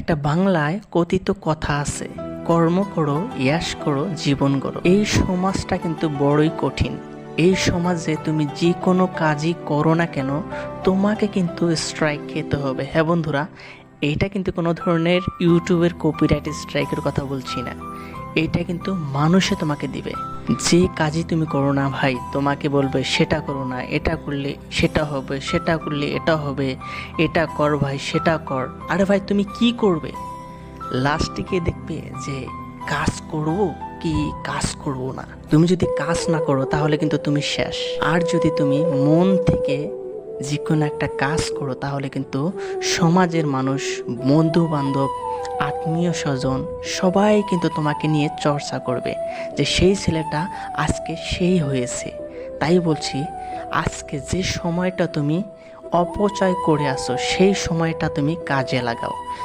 একটা বাংলায় কথিত কথা আছে, কর্ম করো, ইয়াস করো, জীবন করো। এই সমাজটা কিন্তু বড়ই কঠিন। এই সমাজে তুমি যে কোনো কাজই করো না কেন, তোমাকে কিন্তু স্ট্রাইক খেতে হবে। হ্যাঁ বন্ধুরা, এইটা কিন্তু কোনো ধরনের ইউটিউবের কপিরাইট স্ট্রাইকের কথা বলছি না। এইটা কিন্তু মানুষে তোমাকে দিবে। যে কাজই তুমি করো না ভাই, তোমাকে বলবে সেটা করো না, এটা করলে সেটা হবে, সেটা করলে এটা হবে, এটা কর ভাই, সেটা কর। আরে ভাই তুমি কি করবে? লাস্টে দেখবে যে কাজ করব কি কাজ করব না। তুমি যদি কাজ না করো তাহলে কিন্তু তুমি শেষ। আর যদি তুমি মন থেকে যে কোনো একটা কাজ করো তাহলে কিন্তু সমাজের মানুষ, বন্ধু বান্ধব, আত্মীয় স্বজন সবাই কিন্তু তোমাকে নিয়ে চর্চা করবে যে সেই ছেলেটা আজকে সেই হয়েছে। তাই বলছি, আজকে যে সময়টা তুমি অপচয় করে আসো সেই সময়টা তুমি কাজে লাগাও।